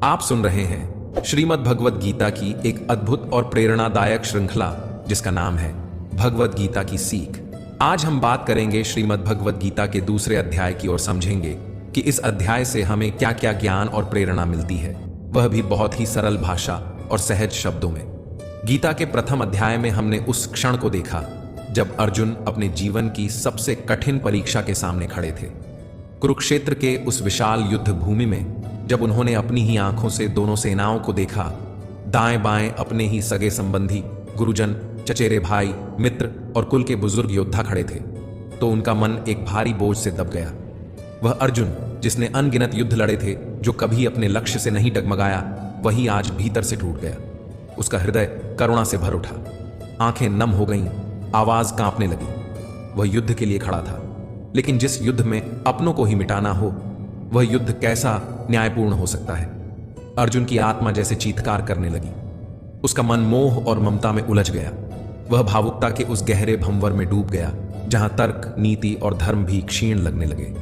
आप सुन रहे हैं श्रीमद् भगवद गीता की एक अद्भुत और प्रेरणादायक श्रृंखला जिसका नाम है भगवद गीता की सीख। आज हम बात करेंगे श्रीमद् भगवद गीता के दूसरे अध्याय की और समझेंगे कि इस अध्याय से हमें क्या क्या ज्ञान और प्रेरणा मिलती है, वह भी बहुत ही सरल भाषा और सहज शब्दों में। गीता के प्रथम अध्याय में हमने उस क्षण को देखा जब अर्जुन अपने जीवन की सबसे कठिन परीक्षा के सामने खड़े थे। कुरुक्षेत्र के उस विशाल युद्ध भूमि में जब उन्होंने अपनी ही आंखों से दोनों सेनाओं को देखा, दाएं बाएं अपने ही सगे संबंधी, गुरुजन, चचेरे भाई, मित्र और कुल के बुजुर्ग योद्धा खड़े थे, तो उनका मन एक भारी बोझ से दब गया। वह अर्जुन जिसने अनगिनत युद्ध लड़े थे, जो कभी अपने लक्ष्य से नहीं डगमगाया, वही आज भीतर से टूट गया। उसका हृदय करुणा से भर उठा, आंखें नम हो गईं, आवाज कांपने लगी। वह युद्ध के लिए खड़ा था, लेकिन जिस युद्ध में अपनों को ही मिटाना हो, वह युद्ध कैसा न्यायपूर्ण हो सकता है। अर्जुन की आत्मा जैसे चीत्कार करने लगी। उसका मन मोह और ममता में उलझ गया। वह भावुकता के उस गहरे भंवर में डूब गया जहां तर्क, नीति और धर्म भी क्षीण लगने लगे।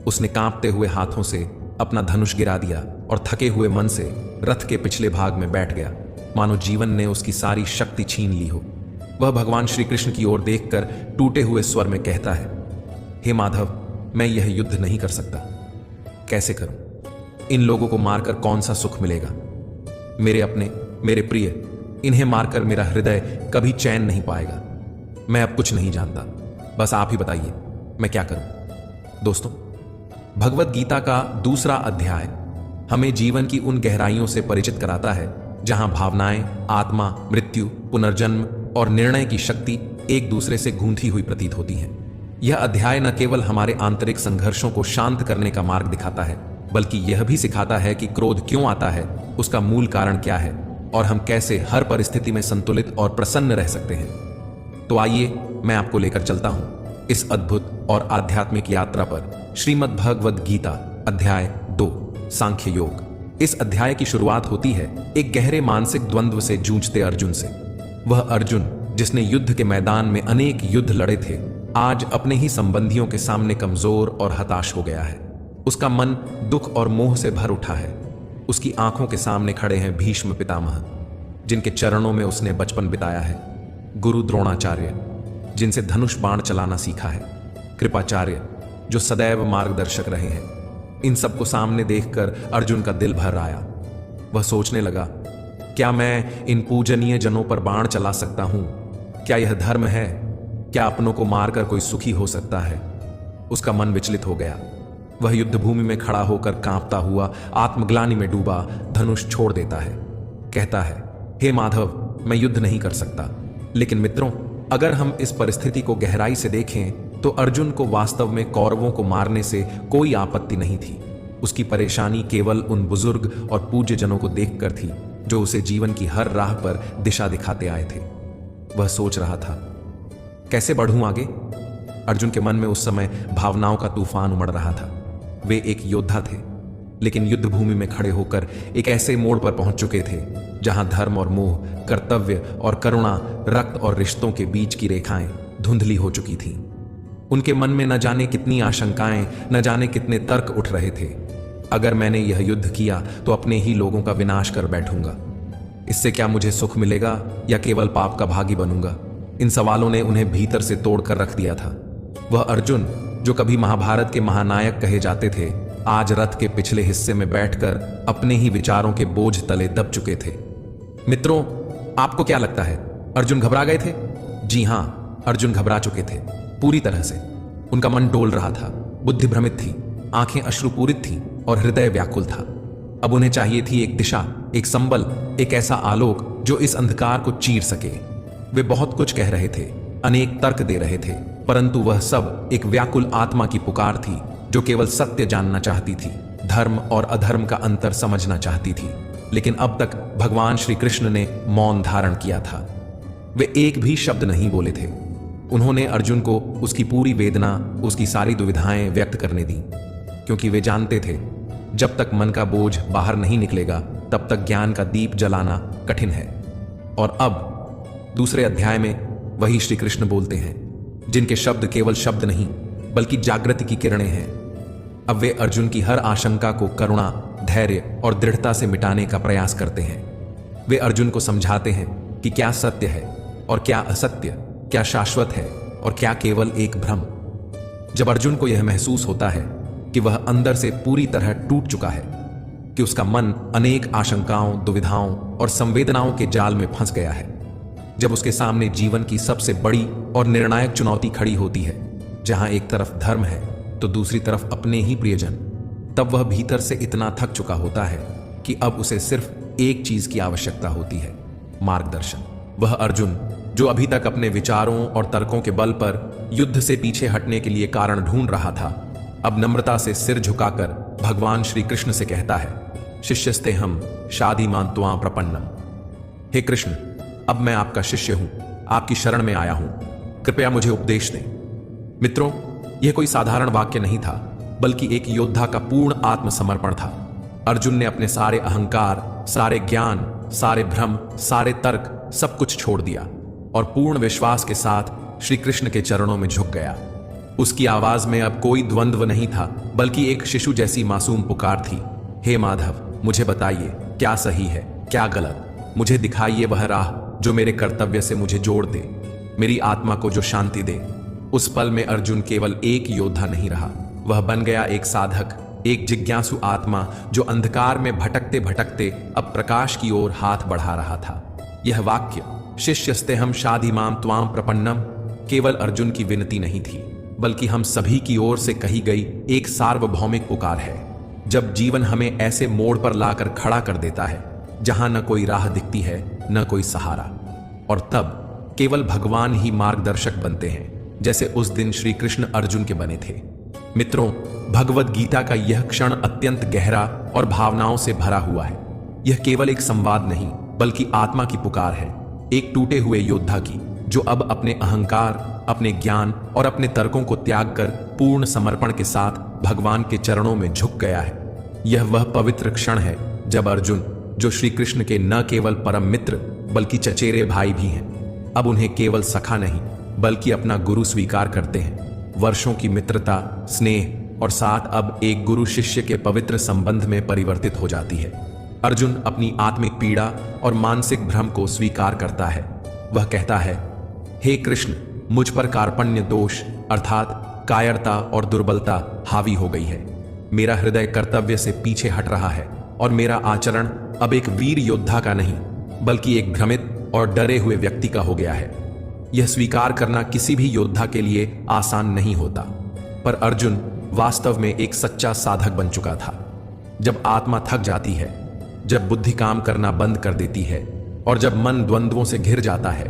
उसने कांपते हुए हाथों से अपना धनुष गिरा दिया और थके हुए मन से रथ के पिछले भाग में बैठ गया, मानो जीवन ने उसकी सारी शक्ति छीन ली हो। वह भगवान श्री कृष्ण की ओर देखकर टूटे हुए स्वर में कहता है, हे माधव, मैं यह युद्ध नहीं कर सकता। कैसे करूं? इन लोगों को मारकर कौन सा सुख मिलेगा? मेरे अपने, मेरे प्रिय, इन्हें मारकर मेरा हृदय कभी चैन नहीं पाएगा। मैं अब कुछ नहीं जानता, बस आप ही बताइए मैं क्या करूं। दोस्तों, भगवद गीता का दूसरा अध्याय हमें जीवन की उन गहराइयों से परिचित कराता है जहां भावनाएं, आत्मा, मृत्यु, पुनर्जन्म और निर्णय की शक्ति एक दूसरे से गूंथी हुई प्रतीत होती हैं। यह अध्याय न केवल हमारे आंतरिक संघर्षों को शांत करने का मार्ग दिखाता है, बल्कि यह भी सिखाता है कि क्रोध क्यों आता है, उसका मूल कारण क्या है और हम कैसे हर परिस्थिति में संतुलित और प्रसन्न रह सकते हैं। तो आइए मैं आपको लेकर चलता हूं इस अद्भुत और आध्यात्मिक यात्रा पर। श्रीमद् भगवद गीता अध्याय 2, सांख्य योग। इस अध्याय की शुरुआत होती है एक गहरे मानसिक द्वंद्व से जूझते अर्जुन से। वह अर्जुन जिसने युद्ध के मैदान में अनेक युद्ध लड़े थे, आज अपने ही संबंधियों के सामने कमजोर और हताश हो गया है। उसका मन दुख और मोह से भर उठा है। उसकी आंखों के सामने खड़े हैं भीष्म पितामह, जिनके चरणों में उसने बचपन बिताया है, गुरु द्रोणाचार्य, जिनसे धनुष बाण चलाना सीखा है, कृपाचार्य, जो सदैव मार्गदर्शक रहे हैं। इन सबको सामने देखकर अर्जुन का दिल भर आया। वह सोचने लगा, क्या मैं इन पूजनीय जनों पर बाण चला सकता हूं? क्या यह धर्म है? क्या अपनों को मारकर कोई सुखी हो सकता है? उसका मन विचलित हो गया। वह युद्ध भूमि में खड़ा होकर कांपता हुआ, आत्मग्लानि में डूबा, धनुष छोड़ देता है। कहता है, हे माधव, मैं युद्ध नहीं कर सकता। लेकिन मित्रों, अगर हम इस परिस्थिति को गहराई से देखें तो अर्जुन को वास्तव में कौरवों को मारने से कोई आपत्ति नहीं थी। उसकी परेशानी केवल उन बुजुर्ग और पूज्य जनों को देखकर थी जो उसे जीवन की हर राह पर दिशा दिखाते आए थे। वह सोच रहा था, कैसे बढ़ूं आगे? अर्जुन के मन में उस समय भावनाओं का तूफान उमड़ रहा था। वे एक योद्धा थे, लेकिन युद्ध भूमि में खड़े होकर एक ऐसे मोड़ पर पहुंच चुके थे जहां धर्म और मोह, कर्तव्य और करुणा, रक्त और रिश्तों के बीच की रेखाएं धुंधली हो चुकी थीं। उनके मन में न जाने कितनी आशंकाएं, न जाने कितने तर्क उठ रहे थे। अगर मैंने यह युद्ध किया तो अपने ही लोगों का विनाश कर बैठूंगा। इससे क्या मुझे सुख मिलेगा या केवल पाप का भागी बनूंगा? इन सवालों ने उन्हें भीतर से तोड़कर रख दिया था। वह अर्जुन जो कभी महाभारत के महानायक कहे जाते थे, आज रथ के पिछले हिस्से में बैठकर अपने ही विचारों के बोझ तले दब चुके थे। मित्रों, आपको क्या लगता है, अर्जुन घबरा गए थे? जी हां, अर्जुन घबरा चुके थे, पूरी तरह से। उनका मन डोल रहा था, बुद्धि भ्रमित थी, आंखें अश्रुपूरित थीं और हृदय व्याकुल था। अब उन्हें चाहिए थी एक दिशा, एक संबल, एक ऐसा आलोक जो इस अंधकार को चीर सके। वे बहुत कुछ कह रहे थे, अनेक तर्क दे रहे थे, परंतु वह सब एक व्याकुल आत्मा की पुकार थी जो केवल सत्य जानना चाहती थी, धर्म और अधर्म का अंतर समझना चाहती थी। लेकिन अब तक भगवान श्री कृष्ण ने मौन धारण किया था। वे एक भी शब्द नहीं बोले थे। उन्होंने अर्जुन को उसकी पूरी वेदना, उसकी सारी दुविधाएं व्यक्त करने दी, क्योंकि वे जानते थे जब तक मन का बोझ बाहर नहीं निकलेगा तब तक ज्ञान का दीप जलाना कठिन है। और अब दूसरे अध्याय में वही श्री कृष्ण बोलते हैं, जिनके शब्द केवल शब्द नहीं बल्कि जागृति की किरणें हैं। अब वे अर्जुन की हर आशंका को करुणा, धैर्य और दृढ़ता से मिटाने का प्रयास करते हैं। वे अर्जुन को समझाते हैं कि क्या सत्य है और क्या असत्य, क्या शाश्वत है और क्या केवल एक भ्रम। जब अर्जुन को यह महसूस होता है कि वह अंदर से पूरी तरह टूट चुका है, कि उसका मन अनेक आशंकाओं, दुविधाओं और संवेदनाओं के जाल में फंस गया है, जब उसके सामने जीवन की सबसे बड़ी और निर्णायक चुनौती खड़ी होती है, जहां एक तरफ धर्म है तो दूसरी तरफ अपने ही प्रियजन, तब वह भीतर से इतना थक चुका होता है कि अब उसे सिर्फ एक चीज की आवश्यकता होती है, मार्गदर्शन। वह अर्जुन जो अभी तक अपने विचारों और तर्कों के बल पर युद्ध से पीछे हटने के लिए कारण ढूंढ रहा था, अब नम्रता से सिर झुकाकर भगवान श्री कृष्ण से कहता है, शिष्यस्ते हम शादीमान त्वां प्रपन्नम। हे कृष्ण, अब मैं आपका शिष्य हूं, आपकी शरण में आया हूं, कृपया मुझे उपदेश दें। मित्रों, यह कोई साधारण वाक्य नहीं था, बल्कि एक योद्धा का पूर्ण आत्मसमर्पण था। अर्जुन ने अपने सारे अहंकार, सारे ज्ञान, सारे भ्रम, सारे तर्क, सब कुछ छोड़ दिया और पूर्ण विश्वास के साथ श्री कृष्ण के चरणों में झुक गया। उसकी आवाज में अब कोई द्वंद्व नहीं था, बल्कि एक शिशु जैसी मासूम पुकार थी। हे माधव, मुझे बताइए क्या सही है, क्या गलत। मुझे दिखाइए वह राह जो मेरे कर्तव्य से मुझे जोड़ दे, मेरी आत्मा को जो शांति दे। उस पल में अर्जुन केवल एक योद्धा नहीं रहा, वह बन गया एक साधक, एक जिज्ञासु आत्मा जो अंधकार में भटकते भटकते अब प्रकाश की ओर हाथ बढ़ा रहा था। यह वाक्य, शिष्यस्तेहम शादीमाम त्वां प्रपन्नम, केवल अर्जुन की विनती नहीं थी, बल्कि हम सभी की ओर से कही गई एक सार्वभौमिक पुकार है। जब जीवन हमें ऐसे मोड़ पर लाकर खड़ा कर देता है जहां न कोई राह दिखती है, न कोई सहारा, और तब केवल भगवान ही मार्गदर्शक बनते हैं, जैसे उस दिन श्री कृष्ण अर्जुन के बने थे। मित्रों, भगवद गीता का यह क्षण अत्यंत गहरा और भावनाओं से भरा हुआ है। यह केवल एक संवाद नहीं, बल्कि आत्मा की पुकार है, एक टूटे हुए योद्धा की, जो अब अपने अहंकार, अपने ज्ञान और अपने तर्कों को त्याग कर पूर्ण समर्पण के साथ भगवान के चरणों में झुक गया है। यह वह पवित्र क्षण है जब अर्जुन, जो श्री कृष्ण के न केवल परम मित्र बल्कि चचेरे भाई भी हैं, अब उन्हें केवल सखा नहीं बल्कि अपना गुरु स्वीकार करते हैं। वर्षों की मित्रता, स्नेह और साथ अब एक गुरु शिष्य के पवित्र संबंध में परिवर्तित हो जाती है। अर्जुन अपनी आत्मिक पीड़ा और मानसिक भ्रम को स्वीकार करता है। वह कहता है, हे कृष्ण, मुझ पर कार्पण्य दोष अर्थात कायरता और दुर्बलता हावी हो गई है। मेरा हृदय कर्तव्य से पीछे हट रहा है और मेरा आचरण अब एक वीर योद्धा का नहीं बल्कि एक भ्रमित और डरे हुए व्यक्ति का हो गया है। यह स्वीकार करना किसी भी योद्धा के लिए आसान नहीं होता, पर अर्जुन वास्तव में एक सच्चा साधक बन चुका था। जब आत्मा थक जाती है, जब बुद्धि काम करना बंद कर देती है और जब मन द्वंद्वों से घिर जाता है,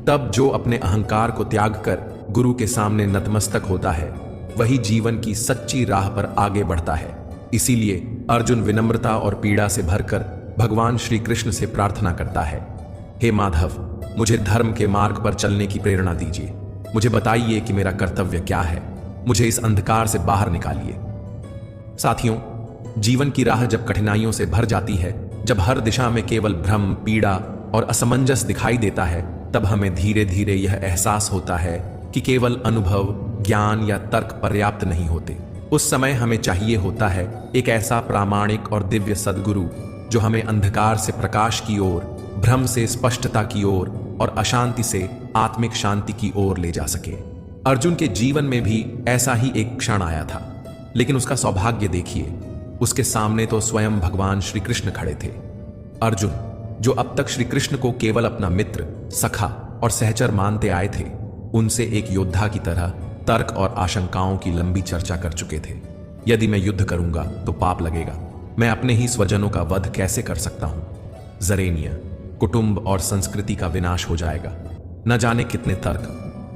तब जो अपने अहंकार को त्याग कर गुरु के सामने नतमस्तक होता है, वही जीवन की सच्ची राह पर आगे बढ़ता है। इसीलिए अर्जुन विनम्रता और पीड़ा से भरकर भगवान श्री कृष्ण से प्रार्थना करता है, हे माधव, मुझे धर्म के मार्ग पर चलने की प्रेरणा दीजिए। मुझे बताइए कि मेरा कर्तव्य क्या है। मुझे इस अंधकार से बाहर निकालिए। साथियों, जीवन की राह जब कठिनाइयों से भर जाती है, जब हर दिशा में केवल भ्रम, पीड़ा और असमंजस दिखाई देता है, तब हमें धीरे धीरे यह एहसास होता है कि केवल अनुभव, ज्ञान या तर्क पर्याप्त नहीं होते। उस समय हमें चाहिए होता है एक ऐसा प्रामाणिक और दिव्य सद्गुरु जो हमें अंधकार से प्रकाश की ओर, भ्रम से स्पष्टता की ओर और अशांति से आत्मिक शांति की ओर ले जा सके। अर्जुन के जीवन में भी ऐसा ही एक क्षण आया था, लेकिन उसका सौभाग्य देखिए, उसके सामने तो स्वयं भगवान श्री कृष्ण खड़े थे। अर्जुन, जो अब तक श्री कृष्ण को केवल अपना मित्र, सखा और सहचर मानते आए थे, उनसे एक योद्धा की तरह तर्क और आशंकाओं की लंबी चर्चा कर चुके थे। यदि मैं युद्ध करूंगा तो पाप लगेगा। मैं अपने ही स्वजनों का वध कैसे कर सकता हूं? जरेनिया, कुटुंब और संस्कृति का विनाश हो जाएगा। न जाने कितने तर्क,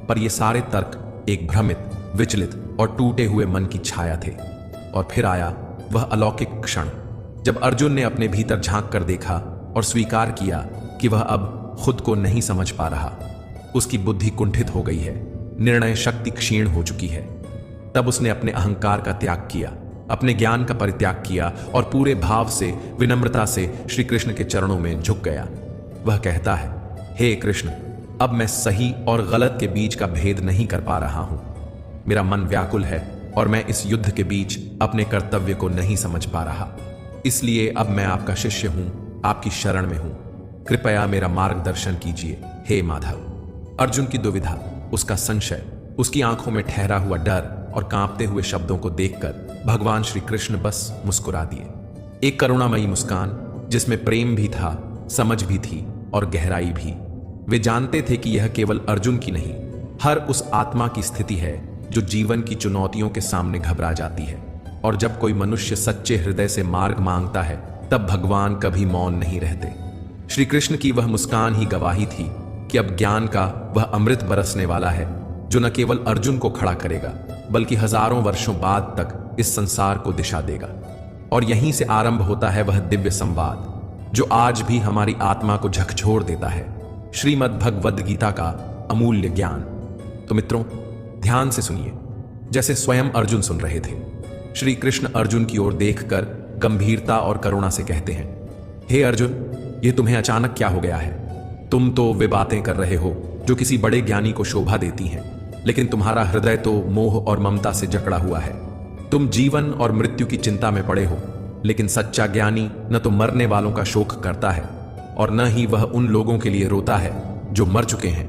पर ये सारे तर्क एक भ्रमित, विचलित और टूटे हुए मन की छाया थे। और फिर आया वह अलौकिक क्षण जब अर्जुन ने अपने भीतर झांक कर देखा और स्वीकार किया कि वह अब खुद को नहीं समझ पा रहा। उसकी बुद्धि कुंठित हो गई है, निर्णय शक्ति क्षीण हो चुकी है। तब उसने अपने अहंकार का त्याग किया, अपने ज्ञान का परित्याग किया और पूरे भाव से, विनम्रता से श्री कृष्ण के चरणों में झुक गया। वह कहता है, हे कृष्ण, अब मैं सही और गलत के बीच का भेद नहीं कर पा रहा हूं। मेरा मन व्याकुल है और मैं इस युद्ध के बीच अपने कर्तव्य को नहीं समझ पा रहा। इसलिए अब मैं आपका शिष्य हूं, आपकी शरण में हूं। कृपया मेरा मार्गदर्शन कीजिए हे माधव। अर्जुन की दुविधा, उसका संशय, उसकी आंखों में ठहरा हुआ डर और कांपते हुए शब्दों को देखकर भगवान श्री कृष्ण बस मुस्कुरा दिए। एक करुणामयी मुस्कान जिसमें प्रेम भी था, समझ भी थी और गहराई भी। वे जानते थे कि यह केवल अर्जुन की नहीं, हर उस आत्मा की स्थिति है जो जीवन की चुनौतियों के सामने घबरा जाती है। और जब कोई मनुष्य सच्चे हृदय से मार्ग मांगता है, तब भगवान कभी मौन नहीं रहते। श्री कृष्ण की वह मुस्कान ही गवाही थी कि अब ज्ञान का वह अमृत बरसने वाला है, जो न केवल अर्जुन को खड़ा करेगा, बल्कि हजारों वर्षों बाद तक इस संसार को दिशा देगा। और यहीं से आरंभ होता है वह दिव्य संवाद जो आज भी हमारी आत्मा को झकझोर देता है, श्रीमद् भगवद गीता का अमूल्य ज्ञान। तो मित्रों, ध्यान से सुनिए, जैसे स्वयं अर्जुन सुन रहे थे। श्री कृष्ण अर्जुन की ओर देखकर गंभीरता और करुणा से कहते हैं, हे अर्जुन, ये तुम्हें अचानक क्या हो गया है? तुम तो वे बातें कर रहे हो जो किसी बड़े ज्ञानी को शोभा देती हैं, लेकिन तुम्हारा हृदय तो मोह और ममता से जकड़ा हुआ है। तुम जीवन और मृत्यु की चिंता में पड़े हो, लेकिन सच्चा ज्ञानी न तो मरने वालों का शोक करता है और न ही वह उन लोगों के लिए रोता है जो मर चुके हैं,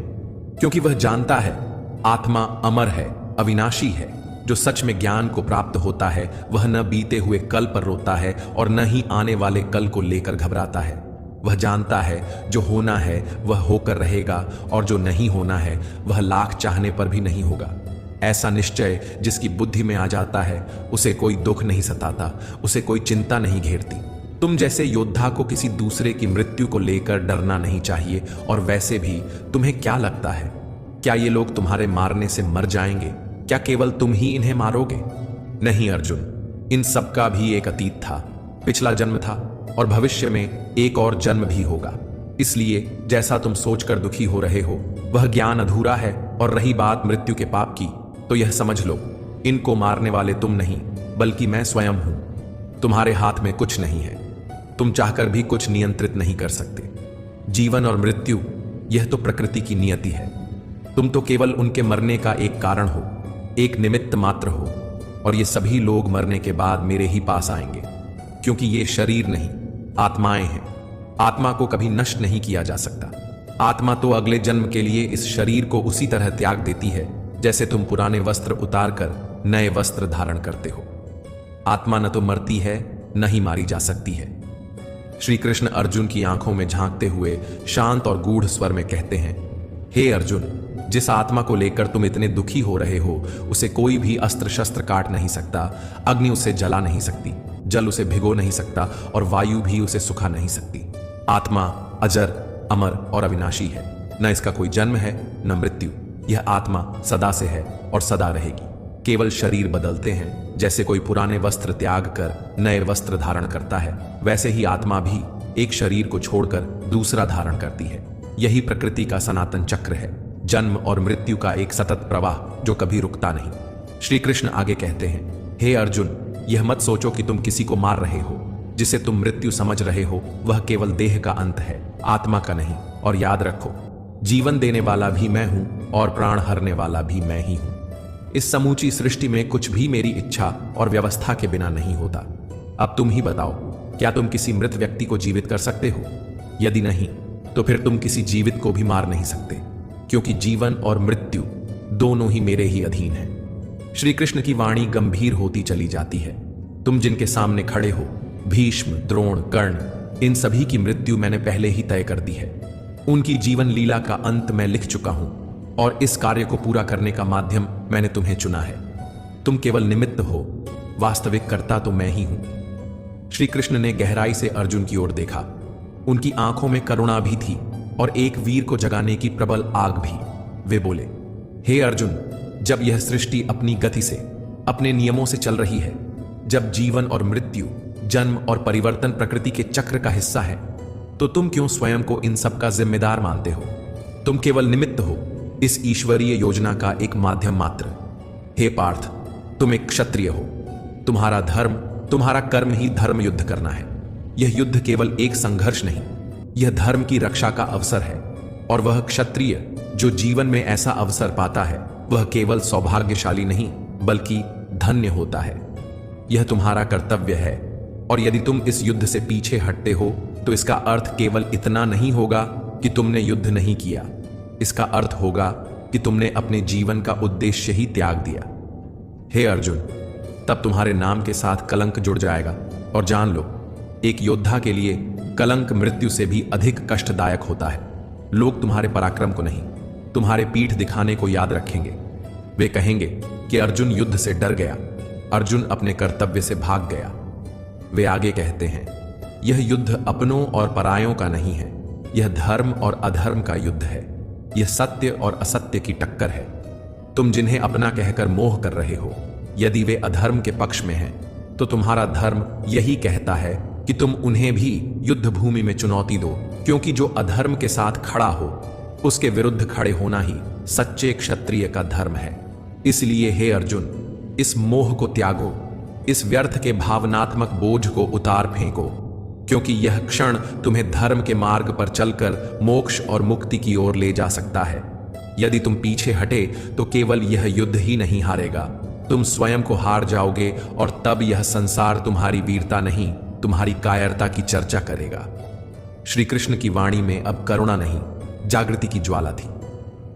क्योंकि वह जानता है आत्मा अमर है, अविनाशी है। जो सच में ज्ञान को प्राप्त होता है वह न बीते हुए कल पर रोता है और न ही आने वाले कल को लेकर घबराता है। वह जानता है जो होना है वह होकर रहेगा और जो नहीं होना है वह लाख चाहने पर भी नहीं होगा। ऐसा निश्चय जिसकी बुद्धि में आ जाता है, उसे कोई दुख नहीं सताता, उसे कोई चिंता नहीं घेरती। तुम जैसे योद्धा को किसी दूसरे की मृत्यु को लेकर डरना नहीं चाहिए। और वैसे भी तुम्हें क्या लगता है, क्या ये लोग तुम्हारे मारने से मर जाएंगे? क्या केवल तुम ही इन्हें मारोगे? नहीं अर्जुन, इन सब का भी एक अतीत था, पिछला जन्म था और भविष्य में एक और जन्म भी होगा। इसलिए जैसा तुम सोचकर दुखी हो रहे हो वह ज्ञान अधूरा है। और रही बात मृत्यु के पाप की, तो यह समझ लो, इनको मारने वाले तुम नहीं बल्कि मैं स्वयं हूं। तुम्हारे हाथ में कुछ नहीं है, तुम चाहकर भी कुछ नियंत्रित नहीं कर सकते। जीवन और मृत्यु यह तो प्रकृति की नियति है। तुम तो केवल उनके मरने का एक कारण हो, एक निमित्त मात्र हो। और ये सभी लोग मरने के बाद मेरे ही पास आएंगे, क्योंकि ये शरीर नहीं, आत्माएं हैं। आत्मा को कभी नष्ट नहीं किया जा सकता। आत्मा तो अगले जन्म के लिए इस शरीर को उसी तरह त्याग देती है जैसे तुम पुराने वस्त्र उतारकर नए वस्त्र धारण करते हो। आत्मा न तो मरती है न ही मारी जा सकती है। श्री कृष्ण अर्जुन की आंखों में झांकते हुए शांत और गूढ़ स्वर में कहते हैं, हे अर्जुन, जिस आत्मा को लेकर तुम इतने दुखी हो रहे हो उसे कोई भी अस्त्र शस्त्र काट नहीं सकता, अग्नि उसे जला नहीं सकती, जल उसे भिगो नहीं सकता और वायु भी उसे सुखा नहीं सकती। आत्मा अजर, अमर और अविनाशी है। न इसका कोई जन्म है न मृत्यु। यह आत्मा सदा से है और सदा रहेगी। केवल शरीर बदलते हैं। जैसे कोई पुराने वस्त्र त्याग कर नए वस्त्र धारण करता है, वैसे ही आत्मा भी एक शरीर को छोड़कर दूसरा धारण करती है। यही प्रकृति का सनातन चक्र है, जन्म और मृत्यु का एक सतत प्रवाह जो कभी रुकता नहीं। श्री कृष्ण आगे कहते हैं, हे अर्जुन, यह मत सोचो कि तुम किसी को मार रहे हो। जिसे तुम मृत्यु समझ रहे हो वह केवल देह का अंत है, आत्मा का नहीं। और याद रखो, जीवन देने वाला भी मैं हूं और प्राण हरने वाला भी मैं ही हूं। इस समूची सृष्टि में कुछ भी मेरी इच्छा और व्यवस्था के बिना नहीं होता। अब तुम ही बताओ, क्या तुम किसी मृत व्यक्ति को जीवित कर सकते हो? यदि नहीं, तो फिर तुम किसी जीवित को भी मार नहीं सकते, क्योंकि जीवन और मृत्यु दोनों ही मेरे ही अधीन हैं। श्री कृष्ण की वाणी गंभीर होती चली जाती है। तुम जिनके सामने खड़े हो, भीष्म, द्रोण, कर्ण, इन सभी की मृत्यु मैंने पहले ही तय कर दी है। उनकी जीवन लीला का अंत मैं लिख चुका हूं और इस कार्य को पूरा करने का माध्यम मैंने तुम्हें चुना है। तुम केवल निमित्त हो, वास्तविक कर्ता तो मैं ही हूं। श्री कृष्ण ने गहराई से अर्जुन की ओर देखा। उनकी आंखों में करुणा भी थी और एक वीर को जगाने की प्रबल आग भी। वे बोले, हे अर्जुन, जब यह सृष्टि अपनी गति से, अपने नियमों से चल रही है, जब जीवन और मृत्यु, जन्म और परिवर्तन प्रकृति के चक्र का हिस्सा है, तो तुम क्यों स्वयं को इन सब का जिम्मेदार मानते हो? तुम केवल निमित्त हो, इस ईश्वरीय योजना का एक माध्यम मात्र। हे पार्थ, तुम एक क्षत्रिय हो। तुम्हारा धर्म, तुम्हारा कर्म ही धर्म युद्ध करना है। यह युद्ध केवल एक संघर्ष नहीं, यह धर्म की रक्षा का अवसर है। और वह क्षत्रिय जो जीवन में ऐसा अवसर पाता है, वह केवल सौभाग्यशाली नहीं बल्कि धन्य होता है। यह तुम्हारा कर्तव्य है, और यदि तुम इस युद्ध से पीछे हटते हो तो इसका अर्थ केवल इतना नहीं होगा कि तुमने युद्ध नहीं किया। इसका अर्थ होगा कि तुमने अपने जीवन का उद्देश्य ही त्याग दिया। हे अर्जुन, तब तुम्हारे नाम के साथ कलंक जुड़ जाएगा। और जान लो, एक योद्धा के लिए कलंक मृत्यु से भी अधिक कष्टदायक होता है। लोग तुम्हारे पराक्रम को नहीं, तुम्हारे पीठ दिखाने को याद रखेंगे। वे कहेंगे कि अर्जुन युद्ध से डर गया, अर्जुन अपने कर्तव्य से भाग गया। वे आगे कहते हैं, यह युद्ध अपनों और परायों का नहीं है, यह धर्म और अधर्म का युद्ध है। यह सत्य और असत्य की टक्कर है। तुम जिन्हें अपना कहकर मोह कर रहे हो, यदि वे अधर्म के पक्ष में हैं, तो तुम्हारा धर्म यही कहता है कि तुम उन्हें भी युद्ध भूमि में चुनौती दो, क्योंकि जो अधर्म के साथ खड़ा हो उसके विरुद्ध खड़े होना ही सच्चे क्षत्रिय का धर्म है। इसलिए हे अर्जुन, इस मोह को त्यागो, इस व्यर्थ के भावनात्मक बोझ को उतार फेंको, क्योंकि यह क्षण तुम्हें धर्म के मार्ग पर चलकर मोक्ष और मुक्ति की ओर ले जा सकता है। यदि तुम पीछे हटे तो केवल यह युद्ध ही नहीं हारेगा, तुम स्वयं को हार जाओगे, और तब यह संसार तुम्हारी वीरता नहीं, तुम्हारी कायरता की चर्चा करेगा। श्री कृष्ण की वाणी में अब करुणा नहीं, जागृति की ज्वाला थी।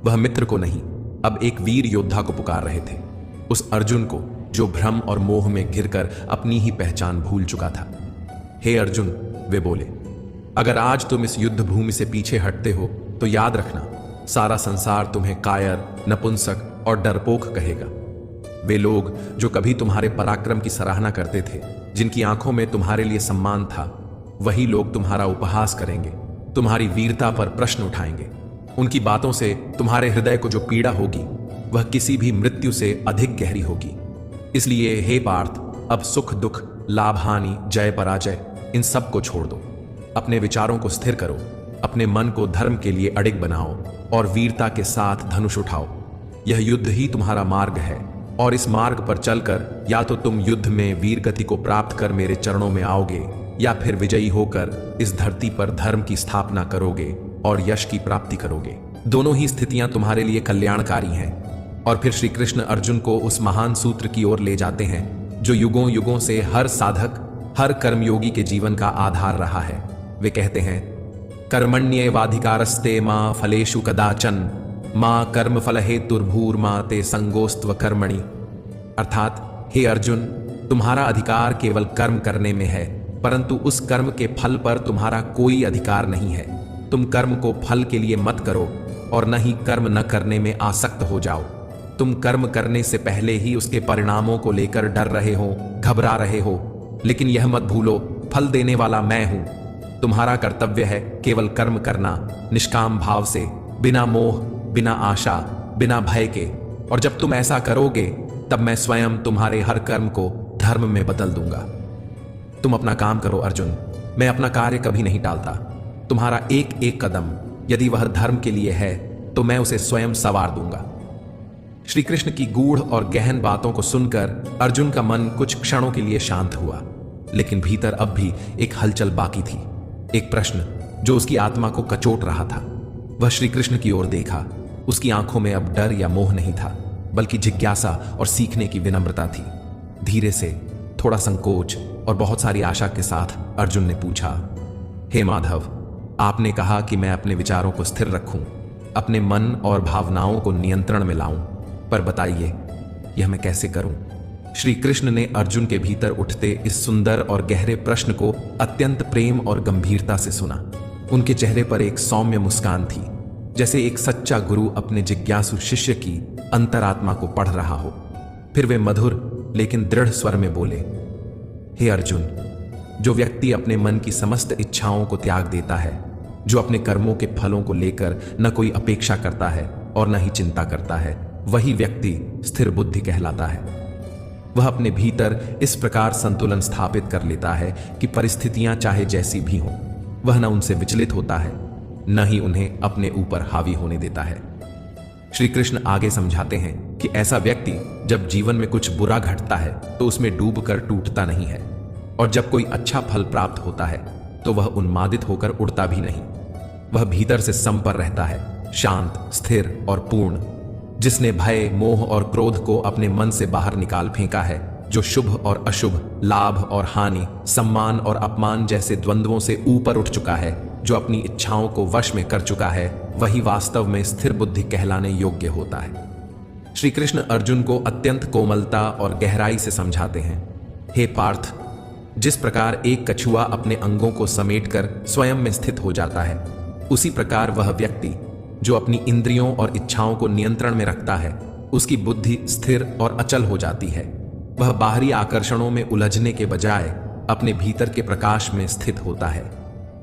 वह मित्र को नहीं, अब एक वीर योद्धा को पुकार रहे थे, उस अर्जुन को जो भ्रम और मोह में घिरकर अपनी ही पहचान भूल चुका था। हे अर्जुन, वे बोले, अगर आज तुम इस युद्ध भूमि से पीछे हटते हो तो याद रखना, सारा संसार तुम्हें कायर, नपुंसक और डरपोक कहेगा। वे लोग जो कभी तुम्हारे पराक्रम की सराहना करते थे, जिनकी आंखों में तुम्हारे लिए सम्मान था, वही लोग तुम्हारा उपहास करेंगे, तुम्हारी वीरता पर प्रश्न उठाएंगे। उनकी बातों से तुम्हारे हृदय को जो पीड़ा होगी वह किसी भी मृत्यु से अधिक गहरी होगी। इसलिए हे पार्थ, अब सुख दुख, लाभ हानि, जय पराजय, इन सब को छोड़ दो। अपने विचारों को स्थिर करो, अपने मन को धर्म के लिए अडिग बनाओ और वीरता के साथ धनुष उठाओ। यह युद्ध ही तुम्हारा मार्ग है, और इस मार्ग पर चलकर या तो तुम युद्ध में वीर गति को प्राप्त कर मेरे चरणों में आओगे, या फिर विजयी होकर इस धरती पर धर्म की स्थापना करोगे और यश की प्राप्ति करोगे। दोनों ही स्थितियां तुम्हारे लिए कल्याणकारी हैं। और फिर श्री कृष्ण अर्जुन को उस महान सूत्र की ओर ले जाते हैं जो युगों युगों से हर साधक, हर कर्मयोगी के जीवन का आधार रहा है। वे कहते हैं, कर्मण्येवाधिकारस्ते मां फलेषु कदाचन, मां कर्म फल हेतुर्भूर्मा ते संगोस्त्व कर्मणि। अर्थात हे अर्जुन, तुम्हारा अधिकार केवल कर्म करने में है, परंतु उस कर्म के फल पर तुम्हारा कोई अधिकार नहीं है। तुम कर्म को फल के लिए मत करो और न ही कर्म न करने में आसक्त हो जाओ। तुम कर्म करने से पहले ही उसके परिणामों को लेकर डर रहे हो, घबरा रहे हो, लेकिन यह मत भूलो, फल देने वाला मैं हूं। तुम्हारा कर्तव्य है केवल कर्म करना, निष्काम भाव से, बिना मोह, बिना आशा, बिना भय के। और जब तुम ऐसा करोगे तब मैं स्वयं तुम्हारे हर कर्म को धर्म में बदल दूंगा। तुम अपना काम करो अर्जुन, मैं अपना कार्य कभी नहीं टालता। तुम्हारा एक एक कदम यदि वह धर्म के लिए है तो मैं उसे स्वयं सवार दूंगा। श्री कृष्ण की गूढ़ और गहन बातों को सुनकर अर्जुन का मन कुछ क्षणों के लिए शांत हुआ, लेकिन भीतर अब भी एक हलचल बाकी थी। एक प्रश्न जो उसकी आत्मा को कचोट रहा था। वह श्री कृष्ण की ओर देखा। उसकी आंखों में अब डर या मोह नहीं था, बल्कि जिज्ञासा और सीखने की विनम्रता थी। धीरे से, थोड़ा संकोच और बहुत सारी आशा के साथ अर्जुन ने पूछा, हे माधव, आपने कहा कि मैं अपने विचारों को स्थिर रखूं, अपने मन और भावनाओं को नियंत्रण में लाऊं, पर बताइए यह मैं कैसे करूं? श्री कृष्ण ने अर्जुन के भीतर उठते इस सुंदर और गहरे प्रश्न को अत्यंत प्रेम और गंभीरता से सुना। उनके चेहरे पर एक सौम्य मुस्कान थी, जैसे एक सच्चा गुरु अपने जिज्ञासु शिष्य की अंतरात्मा को पढ़ रहा हो। फिर वे मधुर लेकिन दृढ़ स्वर में बोले, हे अर्जुन, जो व्यक्ति अपने मन की समस्त इच्छाओं को त्याग देता है, जो अपने कर्मों के फलों को लेकर न कोई अपेक्षा करता है और न ही चिंता करता है, वही व्यक्ति स्थिर बुद्धि कहलाता है। वह अपने भीतर इस प्रकार संतुलन स्थापित कर लेता है कि परिस्थितियां चाहे जैसी भी हों, वह न उनसे विचलित होता है, न ही उन्हें अपने ऊपर हावी होने देता है। श्री कृष्ण आगे समझाते हैं कि ऐसा व्यक्ति जब जीवन में कुछ बुरा घटता है तो उसमें डूबकर टूटता नहीं है, और जब कोई अच्छा फल प्राप्त होता है तो वह उन्मादित होकर उड़ता भी नहीं। वह भीतर से संपन्न रहता है, शांत, स्थिर और पूर्ण। जिसने भय, मोह और क्रोध को अपने मन से बाहर निकाल फेंका है, जो शुभ और अशुभ, लाभ और हानि, सम्मान और अपमान जैसे द्वंद्वों से ऊपर उठ चुका है, जो अपनी इच्छाओं को वश में कर चुका है, वही वास्तव में स्थिर बुद्धि कहलाने योग्य होता है। श्री कृष्ण अर्जुन को अत्यंत कोमलता और गहराई से समझाते हैं। हे पार्थ, जिस प्रकार एक कछुआ अपने अंगों को समेटकर स्वयं में स्थित हो जाता है, उसी प्रकार वह व्यक्ति जो अपनी इंद्रियों और इच्छाओं को नियंत्रण में रखता है, उसकी बुद्धि स्थिर और अचल हो जाती है। वह बाहरी आकर्षणों में उलझने के बजाय अपने भीतर के प्रकाश में स्थित होता है।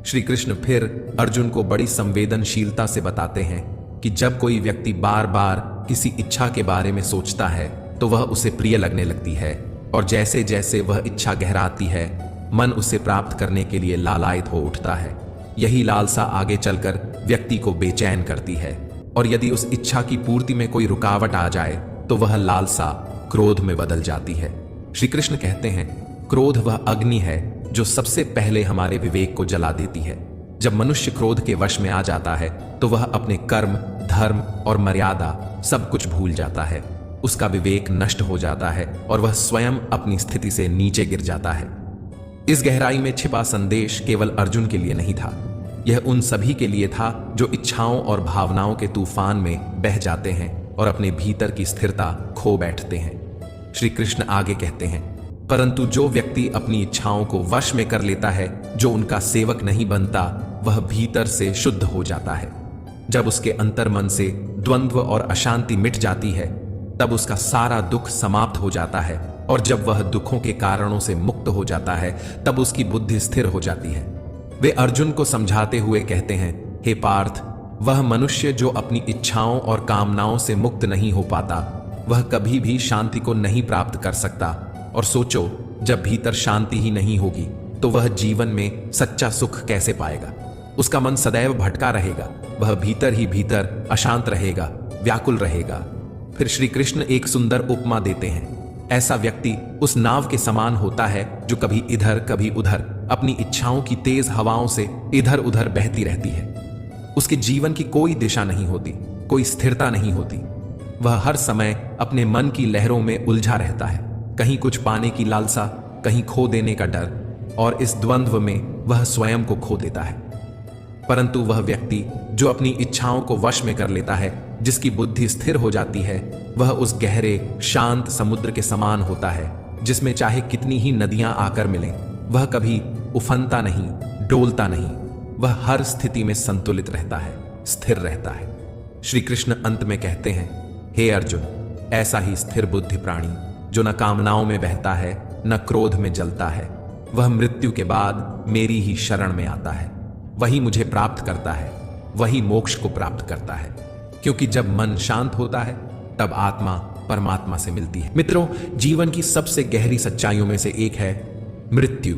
श्री कृष्ण फिर अर्जुन को बड़ी संवेदनशीलता से बताते हैं कि जब कोई व्यक्ति बार बार किसी इच्छा के बारे में सोचता है तो वह उसे प्रिय लगने लगती है, और जैसे जैसे वह इच्छा गहराती है, मन उसे प्राप्त करने के लिए लालायित हो उठता है। यही लालसा आगे चलकर व्यक्ति को बेचैन करती है, और यदि उस इच्छा की पूर्ति में कोई रुकावट आ जाए तो वह लालसा क्रोध में बदल जाती है। श्री कृष्ण कहते हैं, क्रोध वह अग्नि है जो सबसे पहले हमारे विवेक को जला देती है। जब मनुष्य क्रोध के वश में आ जाता है तो वह अपने कर्म, धर्म और मर्यादा सब कुछ भूल जाता है। उसका विवेक नष्ट हो जाता है और वह स्वयं अपनी स्थिति से नीचे गिर जाता है। इस गहराई में छिपा संदेश केवल अर्जुन के लिए नहीं था, यह उन सभी के लिए था जो इच्छाओं और भावनाओं के तूफान में बह जाते हैं और अपने भीतर की स्थिरता खो बैठते हैं। श्री कृष्ण आगे कहते हैं, परंतु जो व्यक्ति अपनी इच्छाओं को वश में कर लेता है, जो उनका सेवक नहीं बनता, वह भीतर से शुद्ध हो जाता है। जब उसके अंतर्मन से द्वंद्व और अशांति मिट जाती है, तब उसका सारा दुख समाप्त हो जाता है, और जब वह दुखों के कारणों से मुक्त हो जाता है, तब उसकी बुद्धि स्थिर हो जाती है। वे अर्जुन को समझाते हुए कहते हैं, हे पार्थ, वह मनुष्य जो अपनी इच्छाओं और कामनाओं से मुक्त नहीं हो पाता, वह कभी भी शांति को नहीं प्राप्त कर सकता। और सोचो, जब भीतर शांति ही नहीं होगी तो वह जीवन में सच्चा सुख कैसे पाएगा। उसका मन सदैव भटका रहेगा, वह भीतर ही भीतर अशांत रहेगा, व्याकुल रहेगा। फिर श्री कृष्ण एक सुंदर उपमा देते हैं। ऐसा व्यक्ति उस नाव के समान होता है जो कभी इधर कभी उधर अपनी इच्छाओं की तेज हवाओं से इधर उधर बहती रहती है। उसके जीवन की कोई दिशा नहीं होती, कोई स्थिरता नहीं होती। वह हर समय अपने मन की लहरों में उलझा रहता है, कहीं कुछ पाने की लालसा, कहीं खो देने का डर, और इस द्वंद्व में वह स्वयं को खो देता है। परंतु वह व्यक्ति जो अपनी इच्छाओं को वश में कर लेता है, जिसकी बुद्धि स्थिर हो जाती है, वह उस गहरे शांत समुद्र के समान होता है, जिसमें चाहे कितनी ही नदियां आकर मिलें, वह कभी उफनता नहीं, डोलता नहीं। वह हर स्थिति में संतुलित रहता है, स्थिर रहता है। श्री कृष्ण अंत में कहते हैं, हे अर्जुन, ऐसा ही स्थिर बुद्धि प्राणी जो न कामनाओं में बहता है, न क्रोध में जलता है, वह मृत्यु के बाद मेरी ही शरण में आता है। वही मुझे प्राप्त करता है, वही मोक्ष को प्राप्त करता है। क्योंकि जब मन शांत होता है, तब आत्मा परमात्मा से मिलती है। मित्रों, जीवन की सबसे गहरी सच्चाइयों में से एक है मृत्यु,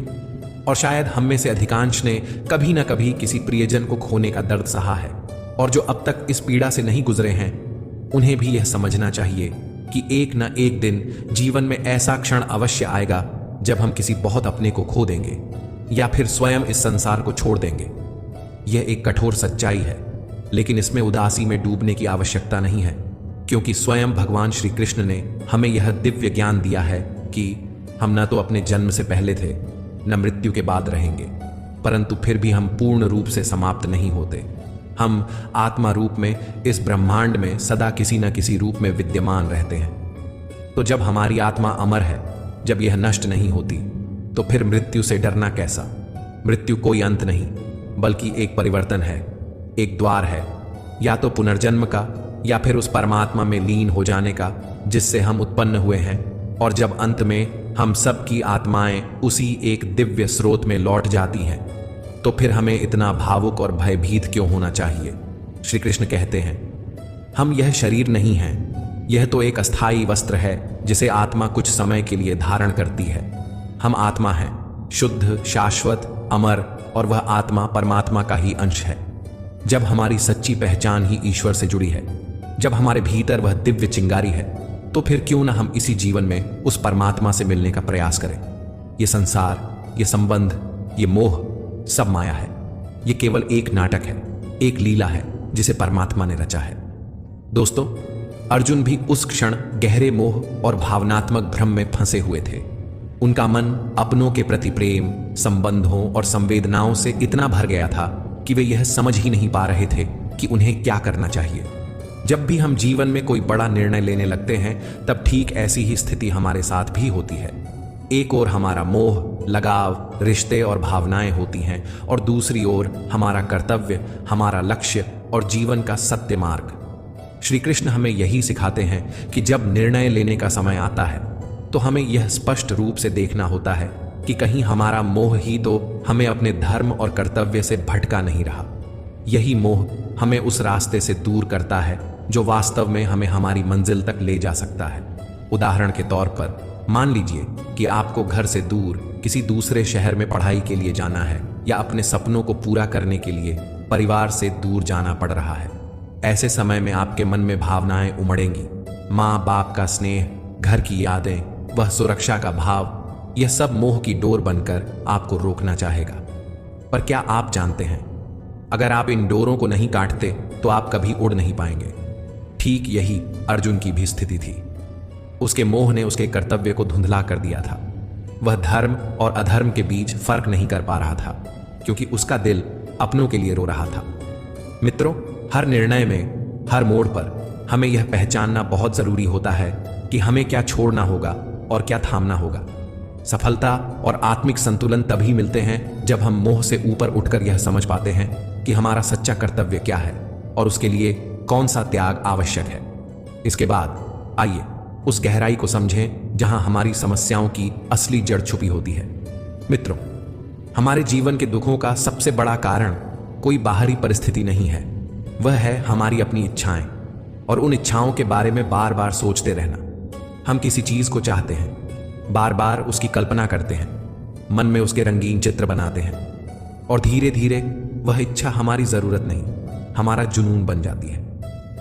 और शायद हम में से अधिकांश ने कभी न कभी किसी प्रियजन को खोने का दर्द सहा है, और जो अब तक इस पीड़ा से नहीं गुजरे हैं, उन्हें भी यह समझना चाहिए कि एक न एक दिन जीवन में ऐसा क्षण अवश्य आएगा जब हम किसी बहुत अपने को खो देंगे या फिर स्वयं इस संसार को छोड़ देंगे। यह एक कठोर सच्चाई है, लेकिन इसमें उदासी में डूबने की आवश्यकता नहीं है, क्योंकि स्वयं भगवान श्री कृष्ण ने हमें यह दिव्य ज्ञान दिया है कि हम न तो अपने जन्म से पहले थे, न मृत्यु के बाद रहेंगे, परंतु फिर भी हम पूर्ण रूप से समाप्त नहीं होते। हम आत्मा रूप में इस ब्रह्मांड में सदा किसी न किसी रूप में विद्यमान रहते हैं। तो जब हमारी आत्मा अमर है, जब यह नष्ट नहीं होती, तो फिर मृत्यु से डरना कैसा। मृत्यु कोई अंत नहीं, बल्कि एक परिवर्तन है, एक द्वार है, या तो पुनर्जन्म का या फिर उस परमात्मा में लीन हो जाने का जिससे हम उत्पन्न हुए हैं। और जब अंत में हम सब की आत्माएं उसी एक दिव्य स्रोत में लौट जाती हैं, तो फिर हमें इतना भावुक और भयभीत क्यों होना चाहिए। श्री कृष्ण कहते हैं, हम यह शरीर नहीं हैं, यह तो एक अस्थाई वस्त्र है जिसे आत्मा कुछ समय के लिए धारण करती है। हम आत्मा हैं, शुद्ध, शाश्वत, अमर, और वह आत्मा परमात्मा का ही अंश है। जब हमारी सच्ची पहचान ही ईश्वर से जुड़ी है, जब हमारे भीतर वह दिव्य चिंगारी है, तो फिर क्यों ना हम इसी जीवन में उस परमात्मा से मिलने का प्रयास करें। ये संसार, ये संबंध, ये मोह सब माया है। ये केवल एक नाटक है, एक लीला है जिसे परमात्मा ने रचा है। दोस्तों, अर्जुन भी उस क्षण गहरे मोह और भावनात्मक भ्रम में फंसे हुए थे। उनका मन अपनों के प्रति प्रेम, संबंधों और संवेदनाओं से इतना भर गया था कि वे यह समझ ही नहीं पा रहे थे कि उन्हें क्या करना चाहिए। जब भी हम जीवन में कोई बड़ा निर्णय लेने लगते हैं, तब ठीक ऐसी ही स्थिति हमारे साथ भी होती है। एक ओर हमारा मोह, लगाव, रिश्ते और भावनाएं होती हैं और दूसरी ओर हमारा कर्तव्य, हमारा लक्ष्य और जीवन का सत्य मार्ग। श्री कृष्ण हमें यही सिखाते हैं कि जब निर्णय लेने का समय आता है तो हमें यह स्पष्ट रूप से देखना होता है कि कहीं हमारा मोह ही तो हमें अपने धर्म और कर्तव्य से भटका नहीं रहा। यही मोह हमें उस रास्ते से दूर करता है जो वास्तव में हमें हमारी मंजिल तक ले जा सकता है। उदाहरण के तौर पर मान लीजिए कि आपको घर से दूर किसी दूसरे शहर में पढ़ाई के लिए जाना है या अपने सपनों को पूरा करने के लिए परिवार से दूर जाना पड़ रहा है। ऐसे समय में आपके मन में भावनाएं उमड़ेंगी। माँ बाप का स्नेह, घर की यादें, वह सुरक्षा का भाव, यह सब मोह की डोर बनकर आपको रोकना चाहेगा। पर क्या आप जानते हैं, अगर आप इन डोरों को नहीं काटते तो आप कभी उड़ नहीं पाएंगे। ठीक यही अर्जुन की भी स्थिति थी। उसके मोह ने उसके कर्तव्य को धुंधला कर दिया था। वह धर्म और अधर्म के बीच फर्क नहीं कर पा रहा था, क्योंकि उसका दिल अपनों के लिए रो रहा था। मित्रों, हर निर्णय में, हर मोड़ पर हमें यह पहचानना बहुत जरूरी होता है कि हमें क्या छोड़ना होगा और क्या थामना होगा। सफलता और आत्मिक संतुलन तभी मिलते हैं जब हम मोह से ऊपर उठकर यह समझ पाते हैं कि हमारा सच्चा कर्तव्य क्या है और उसके लिए कौन सा त्याग आवश्यक है। इसके बाद आइए उस गहराई को समझें जहां हमारी समस्याओं की असली जड़ छुपी होती है। मित्रों, हमारे जीवन के दुखों का सबसे बड़ा कारण कोई बाहरी परिस्थिति नहीं है, वह है हमारी अपनी इच्छाएं और उन इच्छाओं के बारे में बार बार सोचते रहना। हम किसी चीज को चाहते हैं, बार बार उसकी कल्पना करते हैं, मन में उसके रंगीन चित्र बनाते हैं और धीरे धीरे वह इच्छा हमारी जरूरत नहीं, हमारा जुनून बन जाती है।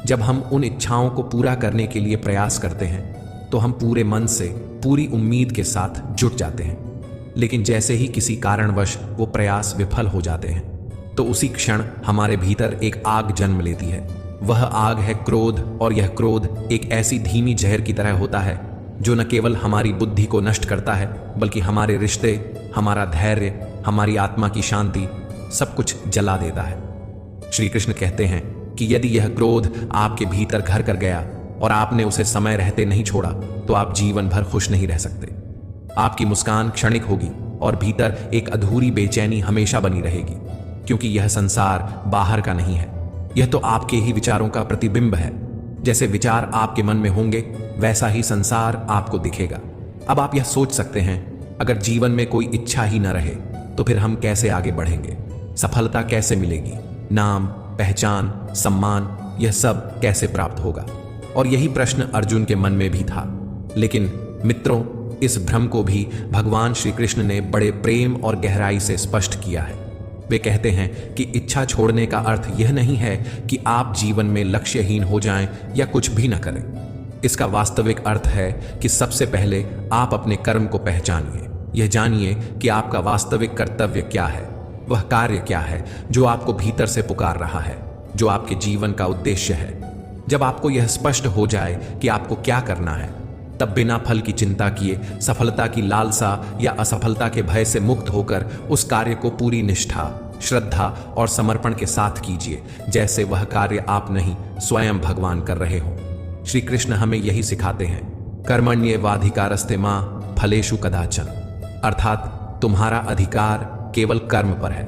जब हम उन इच्छाओं को पूरा करने के लिए प्रयास करते हैं तो हम पूरे मन से, पूरी उम्मीद के साथ जुट जाते हैं। लेकिन जैसे ही किसी कारणवश वो प्रयास विफल हो जाते हैं तो उसी क्षण हमारे भीतर एक आग जन्म लेती है। वह आग है क्रोध, और यह क्रोध एक ऐसी धीमी जहर की तरह होता है जो न केवल हमारी बुद्धि को नष्ट करता है, बल्कि हमारे रिश्ते, हमारा धैर्य, हमारी आत्मा की शांति, सब कुछ जला देता है। श्री कृष्ण कहते हैं कि यदि यह क्रोध आपके भीतर घर कर गया और आपने उसे समय रहते नहीं छोड़ा तो आप जीवन भर खुश नहीं रह सकते। आपकी मुस्कान क्षणिक होगी और भीतर एक अधूरी बेचैनी हमेशा बनी रहेगी, क्योंकि यह संसार बाहर का नहीं है, यह तो आपके ही विचारों का प्रतिबिंब है। जैसे विचार आपके मन में होंगे वैसा ही संसार आपको दिखेगा। अब आप यह सोच सकते हैं, अगर जीवन में कोई इच्छा ही न रहे तो फिर हम कैसे आगे बढ़ेंगे? सफलता कैसे मिलेगी? नाम, पहचान, सम्मान, यह सब कैसे प्राप्त होगा? और यही प्रश्न अर्जुन के मन में भी था। लेकिन मित्रों, इस भ्रम को भी भगवान श्री कृष्ण ने बड़े प्रेम और गहराई से स्पष्ट किया है। वे कहते हैं कि इच्छा छोड़ने का अर्थ यह नहीं है कि आप जीवन में लक्ष्यहीन हो जाएं या कुछ भी न करें। इसका वास्तविक अर्थ है कि सबसे पहले आप अपने कर्म को पहचानिए। यह जानिए कि आपका वास्तविक कर्तव्य क्या है, वह कार्य क्या है जो आपको भीतर से पुकार रहा है, जो आपके जीवन का उद्देश्य है। जब आपको यह स्पष्ट हो जाए कि आपको क्या करना है, तब बिना फल की चिंता किए, सफलता की लालसा या असफलता के भय से मुक्त होकर उस कार्य को पूरी निष्ठा, श्रद्धा और समर्पण के साथ कीजिए, जैसे वह कार्य आप नहीं, स्वयं भगवान कर रहे हो। श्री कृष्ण हमें यही सिखाते हैं, कर्मण्येवाधिकारस्ते मां फलेषु कदाचन, अर्थात तुम्हारा अधिकार केवल कर्म पर है,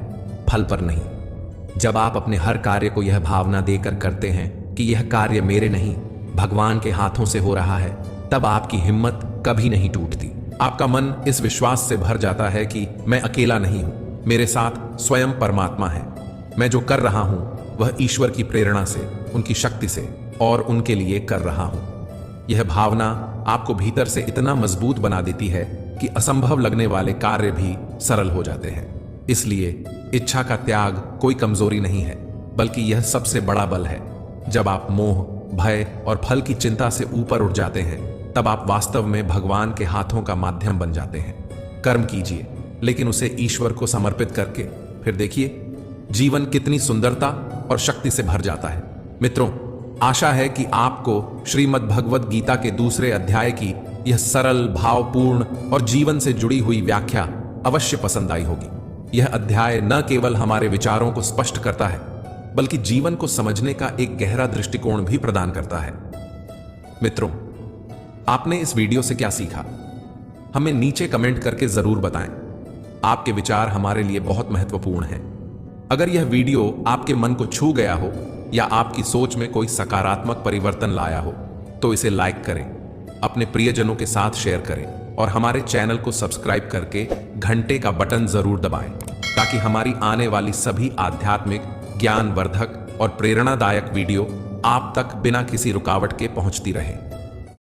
फल पर नहीं। जब आप अपने हर कार्य को यह भावना देकर करते हैं कि यह कार्य मेरे नहीं, भगवान के हाथों से हो रहा है, तब आपकी हिम्मत कभी नहीं टूटती। आपका मन इस विश्वास से भर जाता है कि मैं अकेला नहीं हूं, मेरे साथ स्वयं परमात्मा है। मैं जो कर रहा हूं वह ईश्वर की प्रेरणा से, उनकी शक्ति से और उनके लिए कर रहा हूं। यह भावना आपको भीतर से इतना मजबूत बना देती है कि असंभव लगने वाले कार्य भी सरल हो जाते हैं। इसलिए इच्छा का त्याग कोई कमजोरी नहीं है, बल्कि यह सबसे बड़ा बल है। जब आप मोह, भय और फल की चिंता से ऊपर उठ जाते हैं, तब आप वास्तव में भगवान के हाथों का माध्यम बन जाते हैं। कर्म कीजिए, लेकिन उसे ईश्वर को समर्पित करके, फिर देखिए जीवन कितनी सुंदरता और शक्ति से भर जाता है। मित्रों, आशा है कि आपको श्रीमद् भगवद गीता के दूसरे अध्याय की यह सरल, भावपूर्ण और जीवन से जुड़ी हुई व्याख्या अवश्य पसंद आई होगी। यह अध्याय न केवल हमारे विचारों को स्पष्ट करता है, बल्कि जीवन को समझने का एक गहरा दृष्टिकोण भी प्रदान करता है। मित्रों, आपने इस वीडियो से क्या सीखा? हमें नीचे कमेंट करके जरूर बताएं। आपके विचार हमारे लिए बहुत महत्वपूर्ण हैं। अगर यह वीडियो आपके मन को छू गया हो या आपकी सोच में कोई सकारात्मक परिवर्तन लाया हो, तो इसे लाइक करें, अपने प्रियजनों के साथ शेयर करें और हमारे चैनल को सब्सक्राइब करके घंटे का बटन जरूर दबाएं, ताकि हमारी आने वाली सभी आध्यात्मिक, ज्ञानवर्धक और प्रेरणादायक वीडियो आप तक बिना किसी रुकावट के पहुंचती रहे।